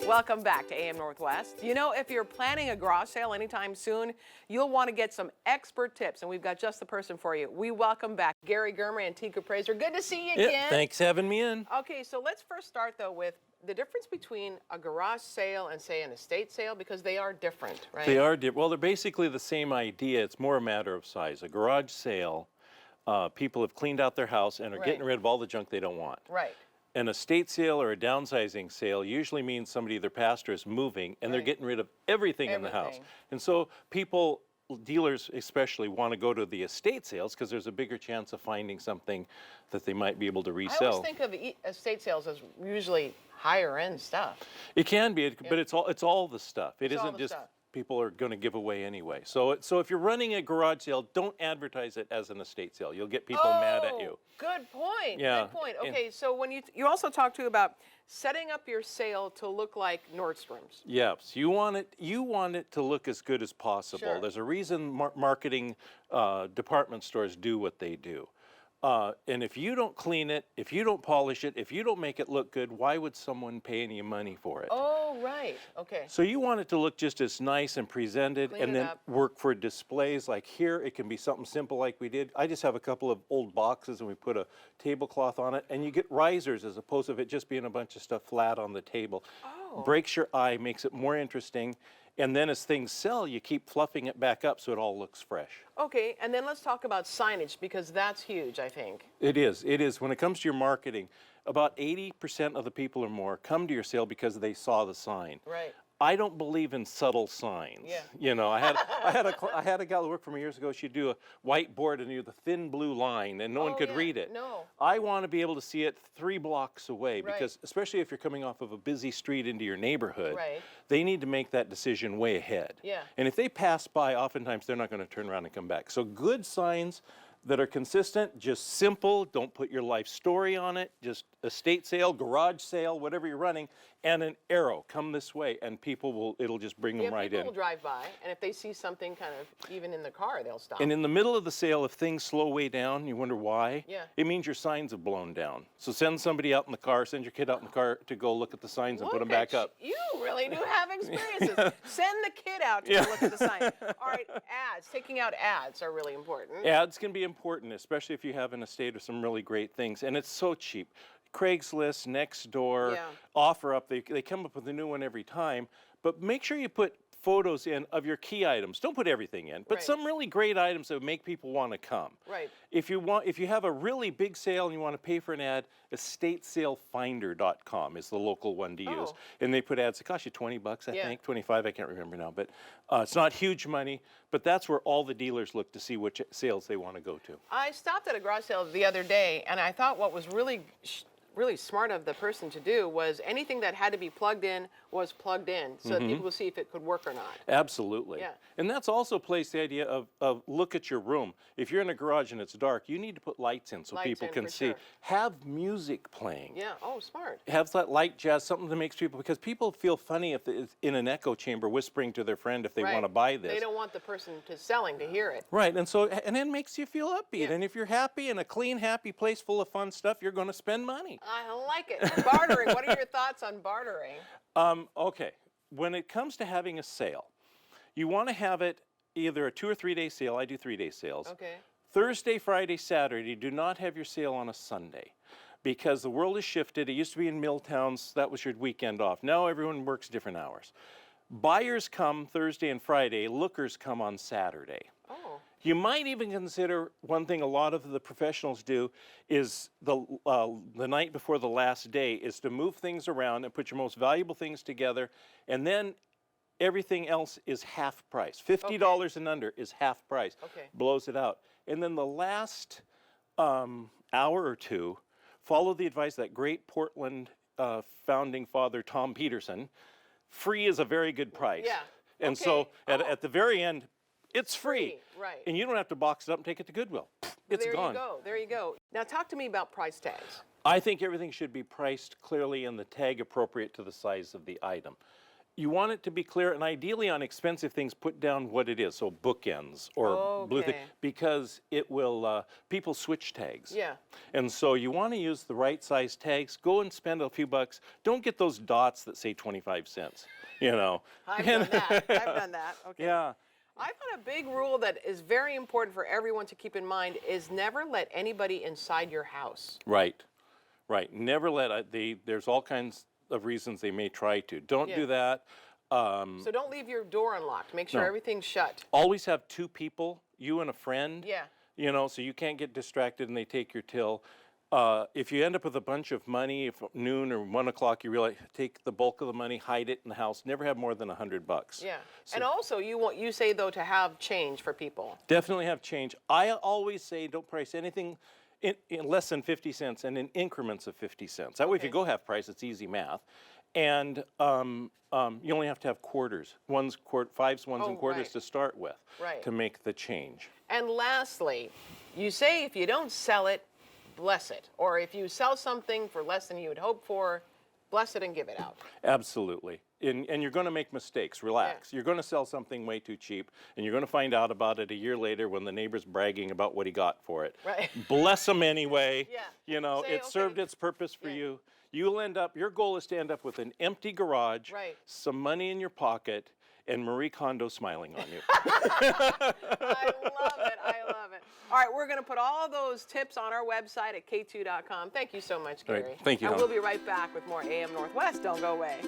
Welcome back to AM Northwest. You know, if you're planning a garage sale anytime soon, you'll want to get some expert tips, and we've got just the person for you. We welcome back Gary Germer and Tika Praser. Good to see you again. Yeah, thanks for having me in. Okay, so let's first start, though, with the difference between a garage sale and, say, an estate sale, because they are different, right? They are different. Well, they're basically the same idea. It's more a matter of size. A garage sale, people have cleaned out their house and are Right. getting rid of all the junk they don't want. Right. An estate sale or a downsizing sale usually means somebody, their pastor, is moving and they're Right. getting rid of everything in the house. Everything. And so people, dealers especially, want to go to the estate sales because there's a bigger chance of finding something that they might be able to I resell. always think of estate sales as usually higher end stuff. It can be, but it's all the stuff. It It's all isn't the just stuff. people are going to give away anyway. So if you're running a garage sale, don't advertise it as an estate sale. You'll get people mad at you. Good point. Yeah, Good point. and- Okay, so when you also talked to about setting up your sale to look like Nordstrom's. Yes, you want it to look as good as possible. Sure. There's a reason marketing department stores do what they do. And if you don't clean it, if you don't polish it, if you don't make it look good, why would someone pay any money for it? Oh, right. Okay. So you want it to look just as nice and presented, Clean and it then up. work for displays. Like here, it can be something simple like we did. I just have a couple of old boxes and we put a tablecloth on it, and you get risers as opposed to it just being a bunch of stuff flat on the table. Oh. Breaks your eye, makes it more interesting, and then as things sell, you keep fluffing it back up so it all looks fresh. Okay, and then let's talk about signage, because that's huge, I think. It is. When it comes to your marketing, about 80% of the people or more come to your sale because they saw the sign. Right. I don't believe in subtle signs. Yeah. You know, I had a gal that worked for me years ago. She'd do a whiteboard and do the thin blue line, and no one Oh, could yeah. read it. No. I want to be able to see it 3 blocks away Right. because, especially if you're coming off of a busy street into your neighborhood, Right. they need to make that decision way ahead. Yeah. And if they pass by, oftentimes they're not going to turn around and come back. So good signs that are consistent, just simple, don't put your life story on it, just estate sale, garage sale, whatever you're running, and an arrow, come this way, and it'll just bring them right people in. will drive by, and if they see something kind of even in the car, they'll stop. And in the middle of the sale, if things slow way down, you wonder why, Yeah. it means your signs have blown down. So send somebody out in the car, send your kid out in the car to go look at the signs and put them back up. You really do have experiences. Send the kid out to go look at the sign. All right, ads. Taking out ads are really important. Ads can be important, especially if you have an estate of some really great things, and it's so cheap. Craigslist, Nextdoor, Yeah. OfferUp, they come up with a new one every time, but make sure you put photos in of your key items. Don't put everything in, but Right. some really great items that would make people want to come. Right. If you have a really big sale and you want to pay for an ad, estatesalefinder.com is the local one to use. Oh. And they put ads that cost you $20, I Yeah. think, 25, I can't remember now, but it's not huge money, but that's where all the dealers look to see which sales they want to go to. I stopped at a garage sale the other day, and I thought what was really smart of the person to do was anything that had to be plugged in was plugged in so that people would see if it could work or not. Absolutely. Yeah. And that's also plays the idea of look at your room. If you're in a garage and it's dark, you need to put lights in so Lights people in, can for see. sure. Have music playing. Yeah, oh, smart. Have that light jazz, something that makes people, because people feel funny if it's in an echo chamber whispering to their friend if they Right. want to buy this. They don't want the person selling to hear it. Right, and then it makes you feel upbeat. Yeah. And if you're happy in a clean, happy place full of fun stuff, you're going to spend money. I like it. Bartering. What are your thoughts on bartering? Okay, when it comes to having a sale, you want to have it either a 2 or 3 day sale. I do 3-day sales. Okay. Thursday, Friday, Saturday, do not have your sale on a Sunday because the world has shifted. It used to be in mill towns, that was your weekend off. Now everyone works different hours. Buyers come Thursday and Friday, lookers come on Saturday. Oh. You might even consider one thing a lot of the professionals do is the night before the last day is to move things around and put your most valuable things together, and then everything else is half price. $50 and under is half price. Okay. Blows it out. And then the last hour or two, follow the advice of that great Portland founding father, Tom Peterson. Free is a very good price. Yeah. And Okay. so at the very end, it's free. Right. And you don't have to box it up and take it to Goodwill. It's gone. There you go. Now talk to me about price tags. I think everything should be priced clearly and the tag appropriate to the size of the item. you want it to be clear, and ideally on expensive things, put down what it is. So bookends or blue thing, Okay. because it will, people switch tags. Yeah. And so you want to use the right size tags. Go and spend a few bucks. Don't get those dots that say 25 cents, you know. I've done that. I've done that. Okay. Yeah. I found a big rule that is very important for everyone to keep in mind is never let anybody inside your house. Right. Right. Never let, there's all kinds of reasons they may try to. Don't Yeah. do that. So don't leave your door unlocked. Make sure No. everything's shut. Always have two people, you and a friend. Yeah. You know, so you can't get distracted and they take your till. If you end up with a bunch of money, if noon or 1 o'clock you realize, take the bulk of the money, hide it in the house. Never have more than $100. Yeah. So And also you say though to have change for people. definitely have change. I always say don't price anything in less than 50 cents and in increments of 50 cents. That way, if you Okay. go half price, it's easy math. And you only have to have quarters, fives, ones, and Oh, quarters right. to start with Right. to make the change. And lastly, you say if you don't sell it, bless it. Or if you sell something for less than you would hope for, bless it and give it out. Absolutely. And you're going to make mistakes. Relax. You're going to sell something way too cheap, and you're going to find out about it a year later when the neighbor's bragging about what he got for it. Right. Bless him anyway. Yeah. You know, Say, it served okay. its purpose for Yeah. you. Your goal is to end up with an empty garage, Right. some money in your pocket, and Marie Kondo smiling on you. I love it. I love it. All right, we're going to put all those tips on our website at k2.com. Thank you so much, All Gary. right, thank you, And Helen. we'll be right back with more AM Northwest. Don't go away.